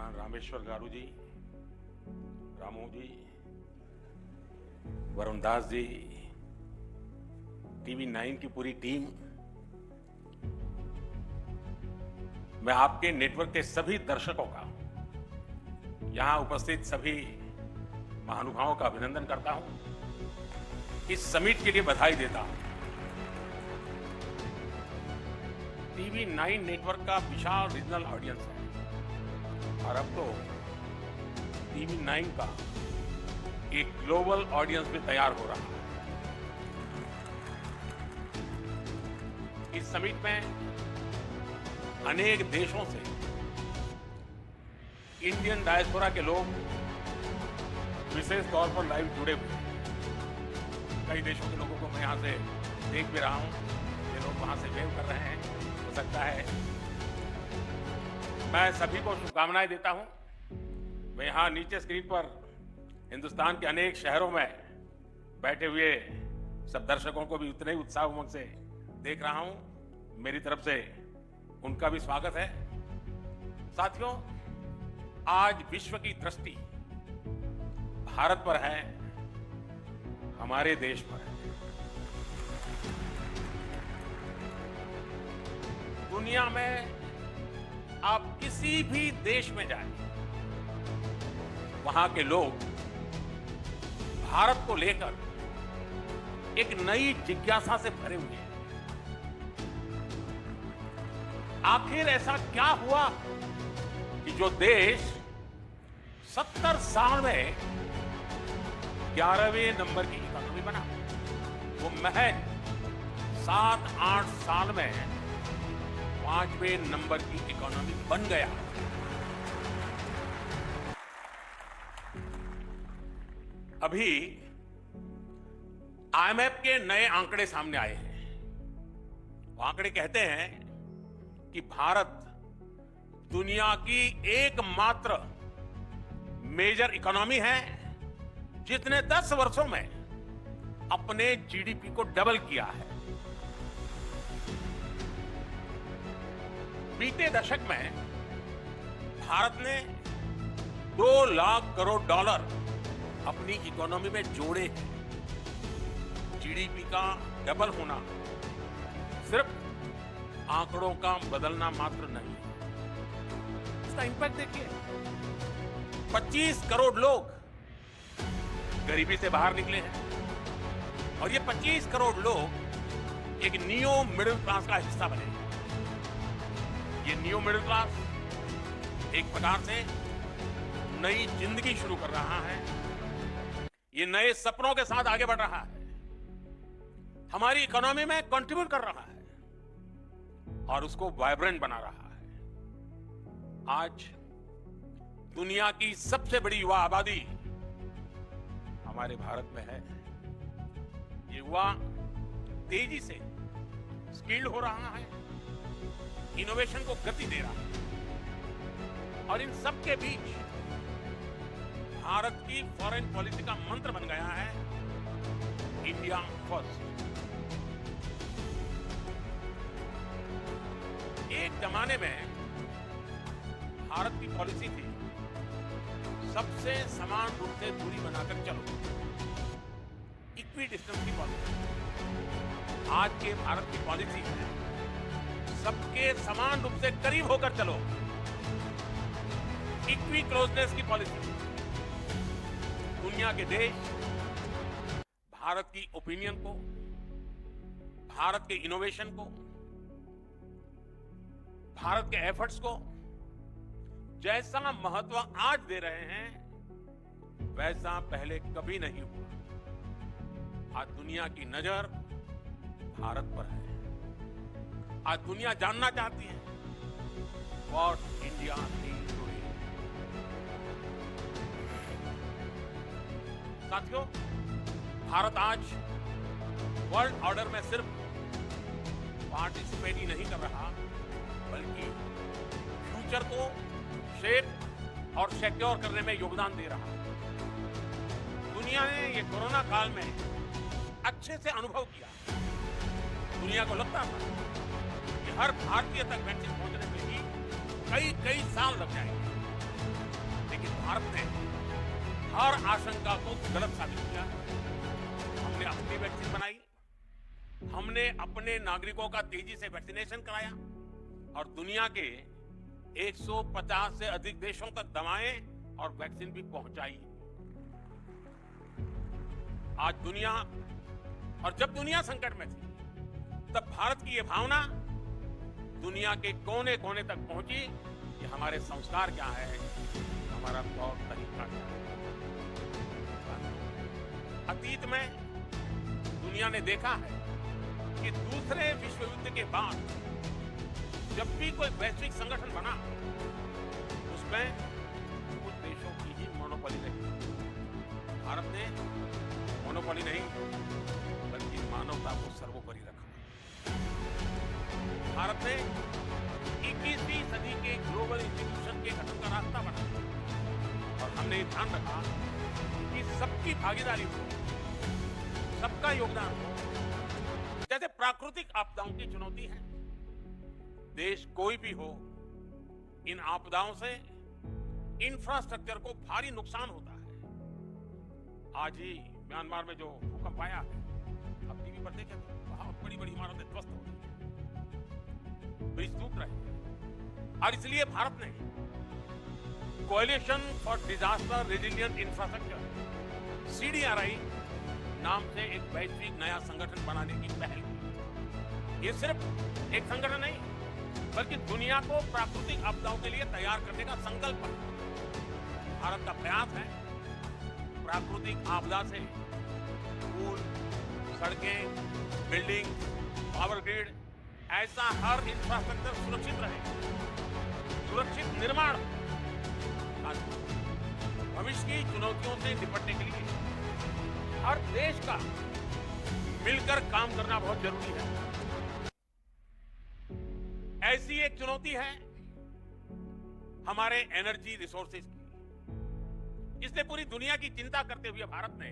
श्रीमान रामेश्वर गारू जी, रामू जी, वरुण दास जी, टीवी 9 की पूरी टीम, मैं आपके नेटवर्क के सभी दर्शकों का, यहां उपस्थित सभी महानुभावों का अभिनंदन करता हूं। इस समिट के लिए बधाई देता हूं। टीवी 9 नेटवर्क का विशाल रीजनल ऑडियंस है और अब तो टीवी 9 का एक ग्लोबल ऑडियंस भी तैयार हो रहा है। इस समिट में अनेक देशों से इंडियन डायस्पोरा के लोग विशेष तौर पर लाइव जुड़े हुए हैं। कई देशों के लोगों को मैं यहां से देख भी रहा हूं। ये लोग वहां से वेव कर रहे हैं। हो सकता है मैं सभी को शुभकामनाएं देता हूं। मैं यहां नीचे स्क्रीन पर हिंदुस्तान के अनेक शहरों में बैठे हुए सब दर्शकों को भी उतने ही उत्साह उमंग से देख रहा हूं। मेरी तरफ से उनका भी स्वागत है। साथियों, आज विश्व की दृष्टि भारत पर है, हमारे देश पर है। दुनिया में आप किसी भी देश में जाएं, वहां के लोग भारत को लेकर एक नई जिज्ञासा से भरे हुए हैं। आखिर ऐसा क्या हुआ कि जो देश 70 साल में 11वें नंबर की इकोनॉमी बना, वो महज 7-8 साल में 5वें नंबर की इकोनॉमी बन गया। अभी आईएमएफ के नए आंकड़े सामने आए हैं। वो आंकड़े कहते हैं कि भारत दुनिया की एकमात्र मेजर इकोनॉमी है जिसने 10 वर्षों में अपने जीडीपी को डबल किया है। बीते दशक में भारत ने 2 लाख करोड़ डॉलर अपनी इकोनॉमी में जोड़े हैं। जीडीपी का डबल होना सिर्फ आंकड़ों का बदलना मात्र नहीं है, इसका इंपैक्ट देखिए। 25 करोड़ लोग गरीबी से बाहर निकले हैं और ये 25 करोड़ लोग एक नियो मिडिल क्लास का हिस्सा बने। ये नियो मिडिल क्लास एक प्रकार से नई जिंदगी शुरू कर रहा है। ये नए सपनों के साथ आगे बढ़ रहा है, हमारी इकोनॉमी में कंट्रीब्यूट कर रहा है और उसको वाइब्रेंट बना रहा है। आज दुनिया की सबसे बड़ी युवा आबादी हमारे भारत में है। ये युवा तेजी से स्किल्ड हो रहा है, इनोवेशन को गति दे रहा है और इन सब के बीच भारत की फॉरेन पॉलिसी का मंत्र बन गया है इंडिया फर्स्ट। एक जमाने में भारत की पॉलिसी थी सबसे समान रूप से दूरी बनाकर चलो, इक्वी डिस्टेंस की पॉलिसी। आज के भारत की पॉलिसी है सबके समान रूप से करीब होकर चलो, इक्वी क्लोजनेस की पॉलिसी। दुनिया के देश भारत की ओपिनियन को, भारत के इनोवेशन को, भारत के एफर्ट्स को जैसा महत्व आज दे रहे हैं वैसा पहले कभी नहीं हुआ। आज दुनिया की नजर भारत पर है। आज दुनिया जानना चाहती है व्हाट इंडिया नीड्स टुडे। साथियों, भारत आज वर्ल्ड ऑर्डर में सिर्फ पार्टिसिपेट ही नहीं कर रहा बल्कि फ्यूचर को शेप और सिक्योर करने में योगदान दे रहा है। दुनिया ने ये कोरोना काल में अच्छे से अनुभव किया। दुनिया को लगता था कि हर भारतीय तक वैक्सीन पहुंचने में ही कई साल लग जाएंगे, लेकिन भारत ने हर आशंका को गलत साबित किया। हमने अपनी वैक्सीन बनाई, हमने अपने नागरिकों का तेजी से वैक्सीनेशन कराया और दुनिया के 150 से अधिक देशों तक दवाएं और वैक्सीन भी पहुंचाई। आज दुनिया, और जब दुनिया संकट में थी, तब भारत की यह भावना दुनिया के कोने कोने तक पहुंची कि हमारे संस्कार क्या है, हमारा तौर तरीका क्या है। अतीत में दुनिया ने देखा है कि दूसरे विश्व युद्ध के बाद जब भी कोई वैश्विक संगठन बना, उसमें कुछ देशों की ही मोनोपोली रही। भारत ने मोनोपोली नहीं, बल्कि मानवता को सर्वोपरि रखा। भारत ने 21वीं सदी के ग्लोबल इंस्टीट्यूशन के गठन का रास्ता बनाया और हमने ध्यान रखा कि सबकी भागीदारी हो, सबका योगदान हो। जैसे प्राकृतिक आपदाओं की चुनौती है, देश कोई भी हो, इन आपदाओं से इंफ्रास्ट्रक्चर को भारी नुकसान होता है। आज ही म्यांमार में जो भूकंप आया है, आप टीवी पर देखें, बहुत बड़ी बड़ी इमारतें ध्वस्त हो रही हैं, ब्रिज टूट रहे हैं। और इसलिए भारत ने coalition for disaster resilient infrastructure (CDRI) नाम से एक वैश्विक नया संगठन बनाने की पहल की। ये सिर्फ एक संगठन नहीं, बल्कि दुनिया को प्राकृतिक आपदाओं के लिए तैयार करने का संकल्प है। भारत का प्रयास है प्राकृतिक आपदा से पुल, सड़कें, बिल्डिंग, पावर ग्रिड, ऐसा हर इंफ्रास्ट्रक्चर सुरक्षित रहे, सुरक्षित निर्माण। भविष्य की चुनौतियों से निपटने के लिए हर देश का मिलकर काम करना बहुत जरूरी है। ऐसी एक चुनौती है हमारे एनर्जी रिसोर्सेज की। इसलिए पूरी दुनिया की चिंता करते हुए भारत ने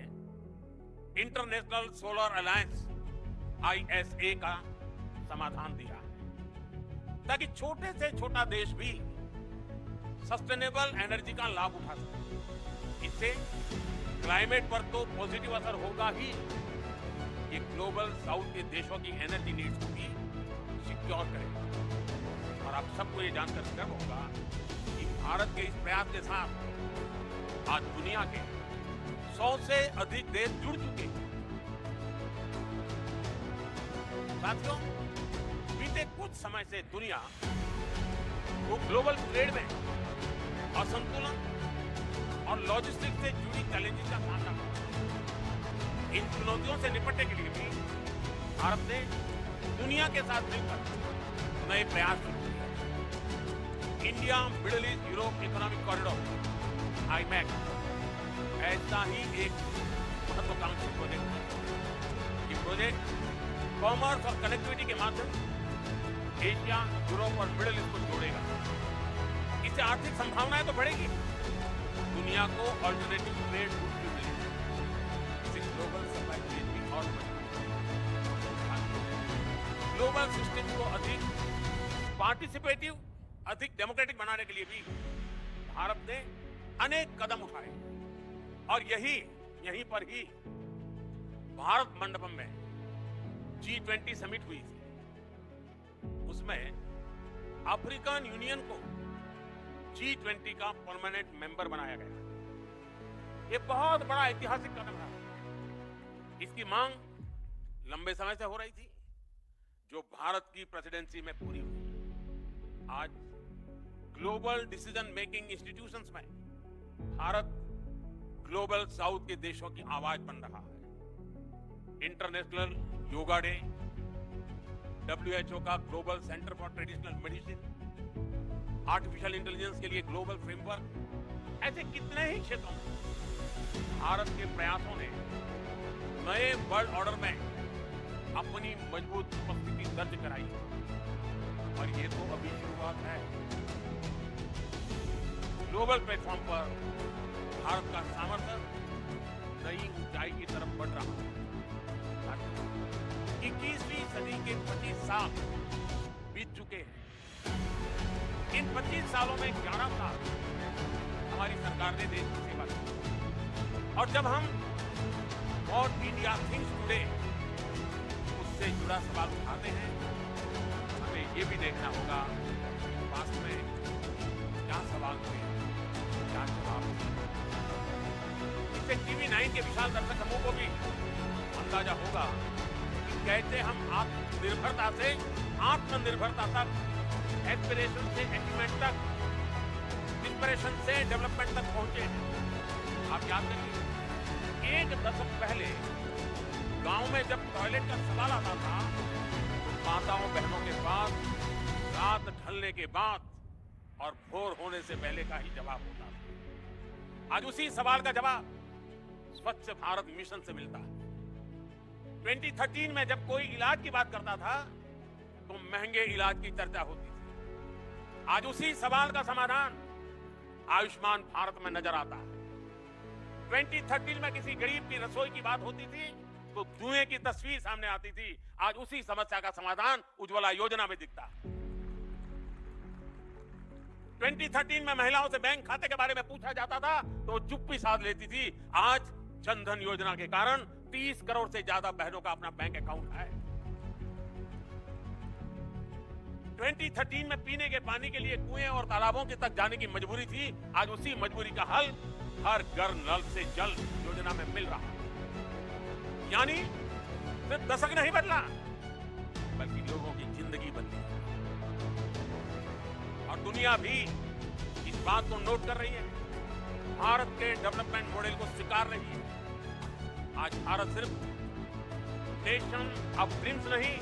इंटरनेशनल सोलर अलायंस (ISA) का समाधान दिया है, ताकि छोटे से छोटा देश भी सस्टेनेबल एनर्जी का लाभ उठा सके। इससे क्लाइमेट पर तो पॉजिटिव असर होगा ही, ये ग्लोबल साउथ के देशों की एनर्जी नीड्स को भी सिक्योर करेगा। और आप सबको ये जानकर गर्व होगा कि भारत के इस प्रयास के साथ आज दुनिया के 100 से अधिक देश जुड़ चुके हैं। साथियों, बीते कुछ समय से दुनिया को ग्लोबल ट्रेड में असंतुलन और लॉजिस्टिक्स से जुड़ी चैलेंजेस का सामना कर रहा है। इन चुनौतियों से निपटने के लिए भी भारत ने दुनिया के साथ मिलकर नए प्रयास शुरू किए। India middle east Europe economic corridor (IMEC) ऐसा ही एक महत्वाकांक्षी प्रोजेक्ट है। ये प्रोजेक्ट कॉमर्स और कनेक्टिविटी के माध्यम से एशिया, यूरोप और मिडिल ईस्ट को जोड़ेगा। इससे आर्थिक संभावनाएं तो बढ़ेगी, दुनिया को अल्टरनेटिव ट्रेड रूट भी मिलेगा। इससे ग्लोबल सप्लाई चेन भी और मजबूत। ग्लोबल सिस्टम को अधिक पार्टिसिपेटिव, अधिक डेमोक्रेटिक बनाने के लिए भी भारत ने अनेक कदम उठाए और यहीं पर ही भारत मंडपम में G20 समिट हुई थी। उसमें अफ्रीकन यूनियन को G20 का परमानेंट मेंबर बनाया गया। ये बहुत बड़ा ऐतिहासिक कदम है। इसकी मांग लंबे समय से हो रही थी, जो भारत की प्रेसिडेंसी में पूरी हुई। आज ग्लोबल डिसीजन मेकिंग इंस्टीट्यूशंस में भारत ग्लोबल साउथ के देशों की आवाज बन रहा है। इंटरनेशनल योगा डे, WHO का global centre for traditional medicine, artificial intelligence के लिए ग्लोबल फ्रेमवर्क, ऐसे कितने ही क्षेत्रों में भारत के प्रयासों ने नए वर्ल्ड ऑर्डर में अपनी मजबूत उपस्थिति दर्ज कराई है। और ये तो अभी शुरुआत है। ग्लोबल प्लेटफॉर्म पर भारत का सामर्थ्य नई ऊंचाई की तरफ बढ़ रहा है। 21वीं सदी के 25 साल बीत चुके हैं। इन 25 सालों में 11 साल हमारी सरकार ने देश की सेवा की। और जब हम व्हाट इंडिया थिंक्स टुडे उससे जुड़ा सवाल उठाते हैं, हमें ये भी देखना होगा वास्तव में क्या सवाल थे, क्या जवाब थे। इससे TV9 के विशाल दर्शक समूह को भी अंदाजा होगा कि कैसे हम आत्मनिर्भरता से आत्मनिर्भरता तक, एस्पिरेशन से अचीवमेंट तक, इंस्पिरेशन से डेवलपमेंट तक पहुंचे हैं। आप याद करिए, एक दशक पहले गांव में जब टॉयलेट का सवाल आता था तो माताओं बहनों के पास रात ढलने के बाद और भोर होने से पहले का ही जवाब होता था। आज उसी सवाल का जवाब स्वच्छ भारत मिशन से मिलता है। 2013 में जब कोई इलाज की बात करता था तो महंगे इलाज की चर्चा होती थी। आज उसी सवाल का समाधान आयुष्मान भारत में नजर आता है। 2013 में किसी गरीब की रसोई की बात होती थी तो धुएं की तस्वीर सामने आती थी। आज उसी समस्या का समाधान उज्ज्वला योजना में दिखता है। 2013 में महिलाओं से बैंक खाते के बारे में पूछा जाता था तो चुप्पी साध लेती थी। आज जनधन योजना के कारण 30 करोड़ से ज्यादा बहनों का अपना बैंक अकाउंट है। 2013 में पीने के पानी के लिए कुएं और तालाबों के तक जाने की मजबूरी थी। आज उसी मजबूरी का हल हर घर नल से जल योजना में मिल रहा है। यानी सिर्फ दशक नहीं बदला, बल्कि लोगों की जिंदगी बदली और दुनिया भी इस बात को नोट कर रही है। भारत के डेवलपमेंट मॉडल को स्वीकार रही है। आज भारत सिर्फ नेशन ऑफ ड्रीम्स नहीं,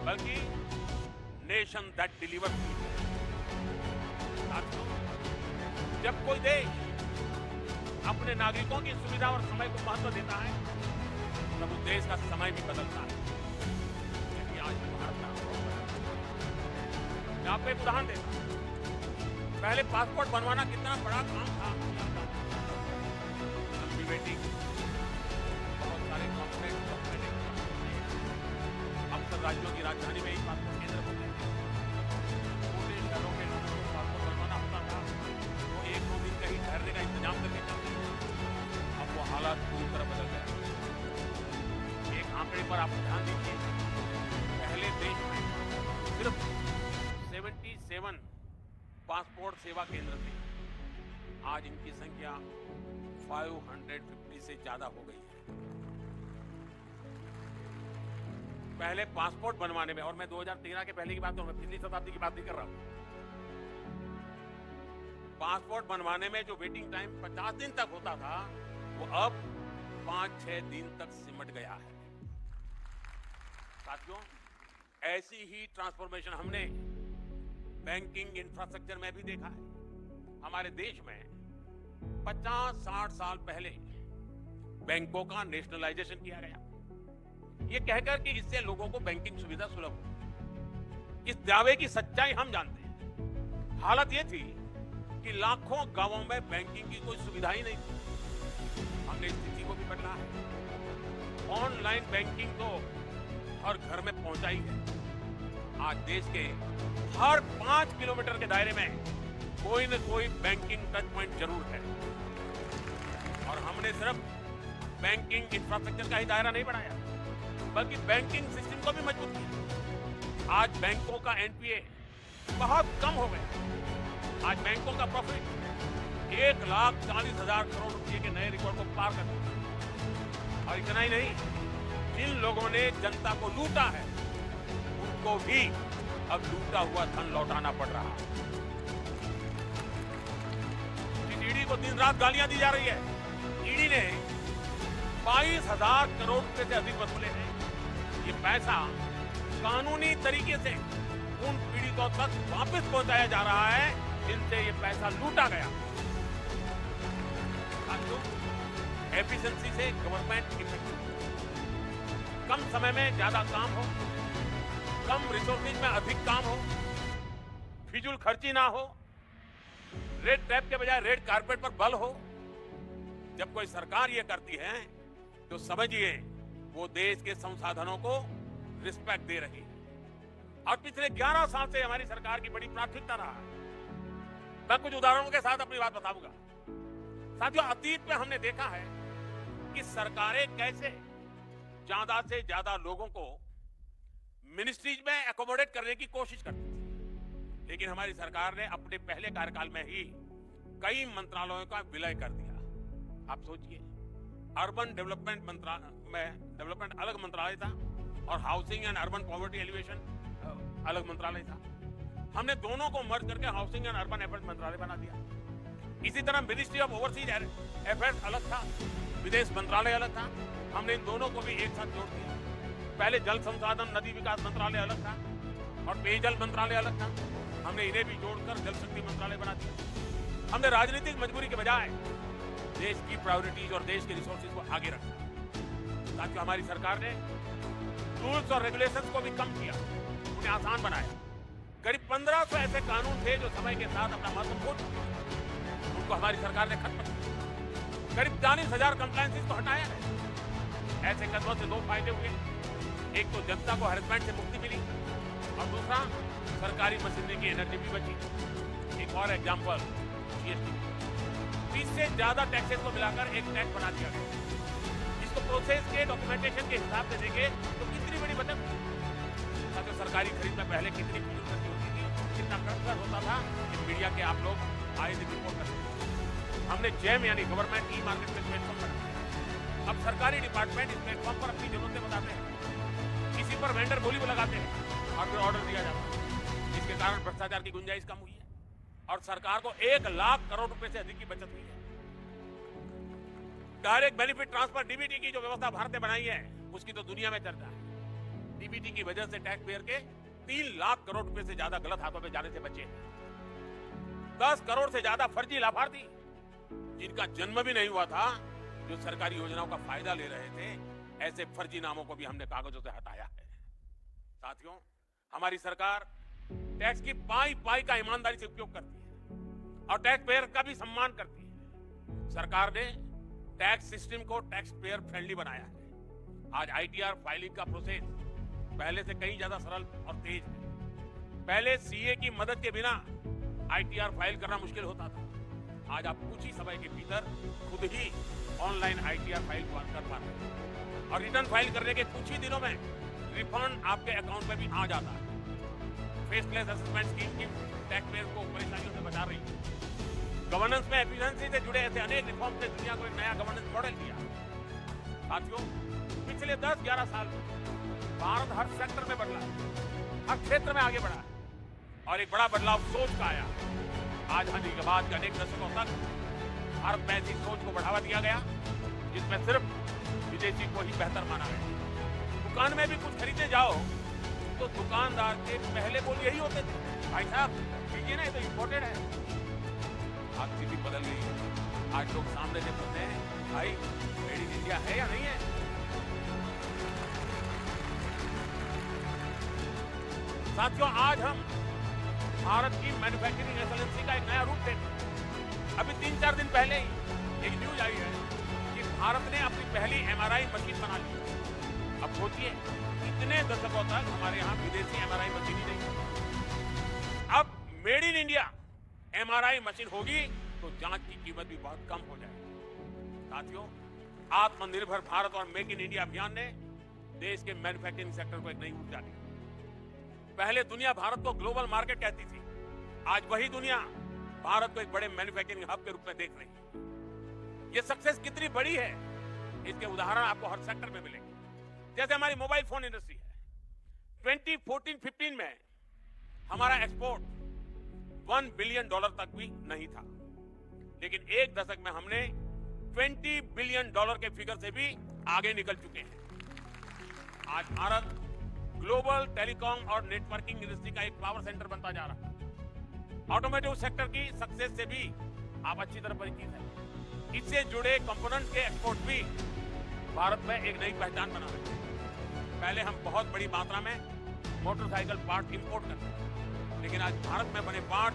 बल्कि नेशन दैट डिलीवर्स। जब कोई देश अपने नागरिकों की सुविधा और समय को महत्व देता है तब उस देश का समय भी बदलता है। आज भारत मैं आपको एक उदाहरण देता हूं। पहले पासपोर्ट बनवाना कितना बड़ा काम था। लंबी वेटिंग, बहुत सारे डॉक्यूमेंट, अक्सर राज्यों की राजधानी में ही पासपोर्ट केंद्र होते थे। छोटे शहरों के लोगों को पासपोर्ट बनवाना होता था तो 1-2 दिन कहीं ठहरने का इंतजाम करके चलते थे। अब वो हालात पूरी तरह बदल गए। एक आंकड़े पर आप ध्यान दीजिए, पहले देश में सिर्फ 77 पासपोर्ट सेवा केंद्र थे। आज इनकी संख्या 550 से ज्यादा हो गई है। पहले पासपोर्ट बनवाने में, और मैं 2013 के पहले की बात करूं, मैं पिछली शताब्दी की बात नहीं कर रहा हूं। पासपोर्ट बनवाने में जो वेटिंग टाइम 50 दिन तक होता था वो अब 5-6 दिन तक सिमट गया है। साथियों, ऐसी ही ट्रांसफॉर्मेशन हमने बैंकिंग इंफ्रास्ट्रक्चर में भी देखा है। हमारे देश में 50-60 साल पहले बैंकों का नेशनलाइजेशन किया गया, ये कहकर कि इससे लोगों को बैंकिंग सुविधा सुलभ हो। इस दावे की सच्चाई हम जानते हैं। हालत ये थी कि लाखों गांवों में बैंकिंग की कोई सुविधा ही नहीं थी। हमने स्थिति को भी बदला है। ऑनलाइन बैंकिंग तो हर घर में पहुंचाई है। आज देश के हर 5 किलोमीटर के दायरे में कोई न कोई बैंकिंग टच पॉइंट जरूर है। और हमने सिर्फ बैंकिंग इंफ्रास्ट्रक्चर का ही दायरा नहीं बढ़ाया, बल्कि बैंकिंग सिस्टम को भी मजबूत किया। आज बैंकों का एनपीए बहुत कम हो गया। आज बैंकों का प्रॉफिट 1,40,000 करोड़ रुपए के नए रिकॉर्ड को पार कर दिया। और इतना ही नहीं, जिन लोगों ने जनता को लूटा है उनको भी अब लूटा हुआ धन लौटाना पड़ रहा है। ईडी को दिन रात गालियां दी जा रही है। ईडी ने 22,000 करोड़ रुपए से अधिक वसूले हैं। ये पैसा कानूनी तरीके से उन पीड़ितों तक वापस पहुंचाया जा रहा है जिनसे ये पैसा लूटा गया। एफिशिएंसी से गवर्नमेंट इफेक्टिव, कम समय में ज्यादा काम हो, कम रिसोर्सेज में अधिक काम हो, फिजूल खर्ची ना हो, रेड टैप के बजाय रेड कारपेट पर बल हो। जब कोई सरकार ये करती है तो समझिए वो देश के संसाधनों को रिस्पेक्ट दे रही है। और पिछले 11 साल से हमारी सरकार की बड़ी प्राथमिकता रहा है मैं कुछ उदाहरणों के साथ अपनी बात बताऊंगा। साथियों, अतीत में हमने देखा है कि सरकारें कैसे ज्यादा से ज्यादा लोगों को मिनिस्ट्रीज में एकोमोडेट करने की कोशिश करती थी, लेकिन हमारी सरकार ने अपने पहले कार्यकाल में ही कई मंत्रालयों का विलय कर दिया। आप सोचिए, अर्बन डेवलपमेंट डेवलपमेंट अलग मंत्रालय था और housing and urban poverty alleviation अलग मंत्रालय था। हमने दोनों को मर्ज करके हाउसिंग एंड अर्बन अफेयर्स मंत्रालय बना दिया। इसी तरह मिनिस्ट्री ऑफ ओवरसीज अफेयर्स अलग था, विदेश मंत्रालय अलग था। हमने इन दोनों को भी एक साथ जोड़ दिया। पहले जल संसाधन नदी विकास मंत्रालय अलग था और पेयजल मंत्रालय अलग था। हमने इन्हें भी जोड़कर जल शक्ति मंत्रालय बना दिया। हमने राजनीतिक मजबूरी के बजाय देश की प्रायोरिटीज और देश के रिसोर्सेज को आगे रखा। साथियों, हमारी सरकार ने रूल्स और रेगुलेशंस को भी कम किया, उन्हें आसान बनाया। करीब 1500 ऐसे कानून थे जो समय के साथ अपना महत्व खो चुके थे, उनको हमारी सरकार ने खत्म किया। करीब 40,000 कंप्लायंसेस को हटाया है। ऐसे कदमों से दो फायदे हुए, एक तो जनता को हैरेसमेंट से मुक्ति मिली और दूसरा सरकारी मशीनरी की एनर्जी भी बची। एक और एग्जांपल, जीएसटी 30 से ज्यादा टैक्सेस को मिलाकर एक टैक्स बना दिया गया। इसको प्रोसेस के डॉक्यूमेंटेशन के हिसाब से देखें तो कितनी बड़ी बचत। तो सरकारी खरीद में पहले कितनी होती थी, कितना खर्च होता था, ये मीडिया के आप लोग आए दिन रिपोर्ट करते हैं। हमने जेम यानी गवर्नमेंट ई मार्केट प्लेटफॉर्म बनाया। अब सरकारी डिपार्टमेंट इस प्लेटफॉर्म पर अपनी जरूरतें बताते हैं, इसी पर वेंडर बोली भी लगाते हैं और फिर ऑर्डर दिया जाता है। इसके कारण भ्रष्टाचार की गुंजाइश कम हुई है और सरकार को 1 लाख करोड़ रुपए से अधिक की बचत हुई है। डायरेक्ट बेनिफिट ट्रांसफर डीबीटी की जो व्यवस्था भारत ने बनाई है, उसकी तो दुनिया में चर्चा है। डीबीटी की वजह से टैक्स पेयर के 3 लाख करोड़ रुपए से ज्यादा गलत हाथों में जाने से बचे। 10 करोड़ से ज्यादा फर्जी लाभार्थी जिनका जन्म भी नहीं हुआ था, जो सरकारी योजनाओं का फायदा ले रहे थे, ऐसे फर्जी नामों को भी हमने कागजों से हटाया है। साथियों, हमारी सरकार टैक्स की पाई पाई का ईमानदारी से उपयोग करती है और टैक्स पेयर का भी सम्मान करती है। सरकार ने टैक्स सिस्टम को टैक्स पेयर फ्रेंडली बनाया है। आज आईटीआर फाइलिंग का प्रोसेस पहले से कहीं ज्यादा सरल और तेज है। पहले सीए की मदद के बिना आईटीआर फाइल करना मुश्किल होता था। आज आप कुछ ही समय के भीतर खुद ही ऑनलाइन आईटीआर फाइल कर पा रहे हैं और रिटर्न फाइल करने के कुछ ही दिनों में रिफंड आपके अकाउंट में भी आ जाता है। फेसलेस असेसमेंट स्कीम की टैक्स पेयर को परेशानियों से बचा रही है। गवर्नेंस में एफिशिएंसी से जुड़े ऐसे अनेक रिफॉर्म्स ने दुनिया को एक नया गवर्नेंस मॉडल दिया। साथियों, पिछले 10-11 साल में भारत हर सेक्टर में बदला, हर क्षेत्र में आगे बढ़ा है और एक बड़ा बदलाव सोच का आया। आजादी के बाद के अनेक दशकों तक भारत में ऐसी सोच को बढ़ावा दिया गया जिसमें सिर्फ विदेशी को ही बेहतर माना गया। दुकान में भी कुछ खरीदने जाओ तो दुकानदार के पहले बोल यही होते थे, भाई साहब लीजिए ना, ये तो इम्पोर्टेड है। आज स्थिति बदल गई है। आज लोग सामने से पूछते हैं, भाई मेड इन इंडिया है या नहीं है। साथियों, आज हम भारत की मैन्युफैक्चरिंग एक्सीलेंसी का एक नया रूप देखते हैं। अभी 3-4 दिन पहले ही एक न्यूज आई है कि भारत ने अपनी पहली एमआरआई मशीन बना ली। अब सोचिए, इतने दशकों तक हमारे यहाँ विदेशी एमआरआई मशीन ही नहीं। अब made in India MRI machine होगी तो जांच की कीमत भी बहुत कम हो जाएगी। साथियों, आत्मनिर्भर भारत और मेक इन इंडिया अभियान ने देश के मैन्युफैक्चरिंग सेक्टर को एक नई ऊर्जा दी। पहले दुनिया भारत को ग्लोबल मार्केट कहती थी, आज वही दुनिया भारत को एक बड़े मैन्युफैक्चरिंग हब के रूप में देख रही है। ये सक्सेस कितनी बड़ी है, इसके उदाहरण आपको हर सेक्टर में मिलेंगे। जैसे हमारी मोबाइल फोन इंडस्ट्री है, 2014-15 में हमारा एक्सपोर्ट $1 बिलियन तक भी नहीं था, लेकिन एक दशक में हमने $20 बिलियन के फिगर से भी आगे निकल चुके हैं। आज भारत ग्लोबल टेलीकॉम और नेटवर्किंग इंडस्ट्री का एक पावर सेंटर बनता जा रहा है। ऑटोमोटिव सेक्टर की सक्सेस से भी आप अच्छी तरह परिचित हैं। इससे जुड़े कंपोनेंट्स के एक्सपोर्ट भी भारत में एक नई पहचान बना रहे हैं। पहले हम बहुत बड़ी मात्रा में मोटरसाइकिल पार्ट इंपोर्ट करते थे, लेकिन आज भारत में बने पार्ट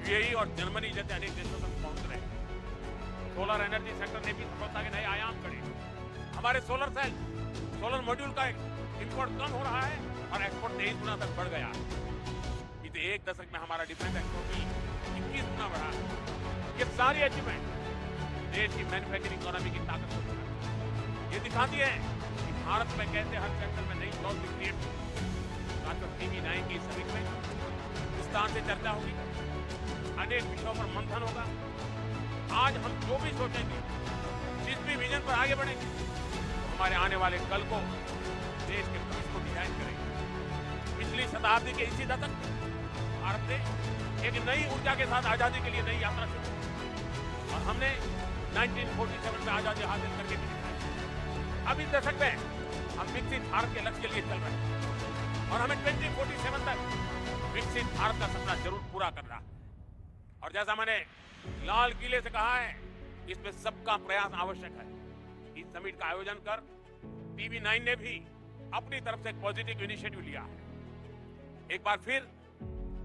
यूएई और जर्मनी जैसे अनेक देशों तक पहुंच रहे हैं। सोलर एनर्जी सेक्टर ने भी सफलता के नए आयाम गढ़े। हमारे सोलर सेल, सोलर मॉड्यूल का इंपोर्ट कम हो रहा है और एक्सपोर्ट 23 गुना तक बढ़ गया है। इसे एक दशक में हमारा डिफेंस एक्सपोर्ट भी 21 गुना बढ़ा है। ये सारी अचीवमेंट देश की मैन्युफैक्चरिंग इकोनॉमी की ताकत को दिखाती है। ये दिखाती है कि भारत में कैसे हर सेक्टर में नई जॉब भी क्रिएट होगी। डॉक्टर TV9 की समिट में विस्तार से चर्चा होगी, अनेक विषयों पर मंथन होगा। आज हम जो भी सोचेंगे, जिस भी विजन पर आगे बढ़ेंगे, तो हमारे आने वाले कल को देश के भविष्य को डिजाइन करेंगे। पिछली शताब्दी के इसी दशक भारत ने एक नई ऊर्जा के साथ आजादी के लिए नई यात्रा शुरू की और हमने 1947 में आजादी हासिल करके भी दिखाई। अब इस दशक में हम विकसित भारत के लक्ष्य के लिए चल रहे हैं और हमें 2047 तक विकसित भारत का सपना जरूर पूरा करना है। और जैसा मैंने लाल किले से कहा है, इसमें सबका प्रयास आवश्यक है। इस समिट का आयोजन कर TV9 ने भी अपनी तरफ से एक पॉजिटिव इनिशिएटिव लिया है। एक बार फिर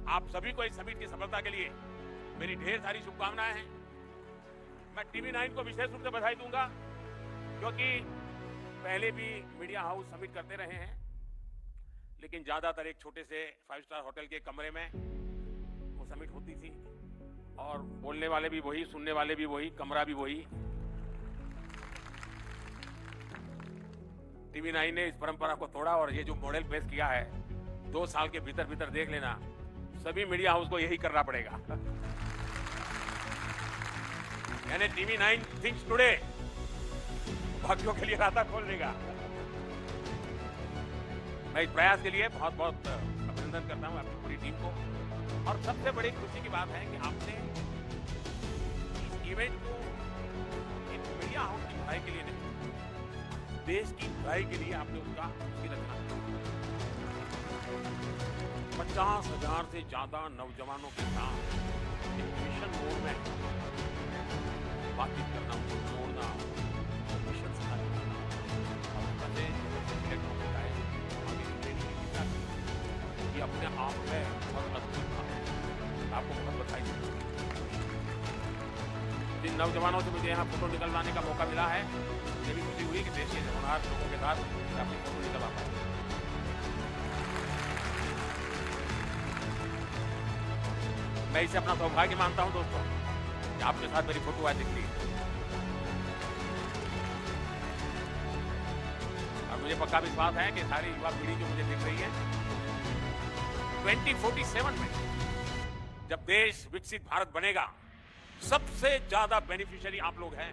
आप सभी को इस समिट की सफलता के लिए मेरी ढेर सारी शुभकामनाएं हैं। मैं TV9 को विशेष रूप से बधाई दूंगा, क्योंकि पहले भी मीडिया हाउस समिट करते रहे हैं, लेकिन ज्यादातर एक छोटे से 5 स्टार होटल के कमरे में वो समिट होती थी और बोलने वाले भी वही, सुनने वाले भी वही, कमरा भी वही। TV9 ने इस परंपरा को तोड़ा और ये जो मॉडल पेश किया है, 2 साल के भीतर भीतर देख लेना, सभी मीडिया हाउस को यही करना पड़ेगा। यानी TV9 थिंक्स टुडे, भाग्यों के लिए रास्ता खोल देगा। मैं इस प्रयास के लिए बहुत बहुत अभिनंदन करता हूं अपनी पूरी टीम को। और सबसे बड़ी खुशी की बात है कि आपने इस इवेंट को एक मीडिया हाउस की भलाई के लिए नहीं, देश की भलाई के लिए आपने उसकी रचना की। 50,000 से ज्यादा नौजवानों के साथ एक मिशन मोड में बातचीत करना, उनको जोड़ना, मिशन सिखाना और उनसे सिलेक्ट होने का आगे की ट्रेनिंग की कितना, ये अपने आप में बहुत अद्भुत था। आपको बहुत बधाई। जिन नौजवानों से मुझे यहाँ फोटो निकलवाने का मौका मिला है, मुझे भी खुशी हुई कि देश के होनहार लोगों के साथ अपनी फोटो निकलवा पाए। मैं इसे अपना सौभाग्य मानता हूं दोस्तों कि आपके साथ मेरी फोटो आज दिखती है। और मुझे पक्का विश्वास है कि सारी युवा पीढ़ी जो मुझे दिख रही है, 2047 में जब देश विकसित भारत बनेगा, सबसे ज्यादा बेनिफिशियरी आप लोग हैं,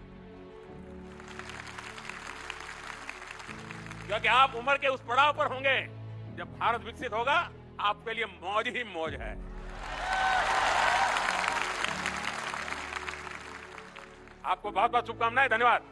क्योंकि आप उम्र के उस पड़ाव पर होंगे जब भारत विकसित होगा। आपके लिए मौज ही मौज है। आपको बहुत बहुत शुभकामनाएं। धन्यवाद।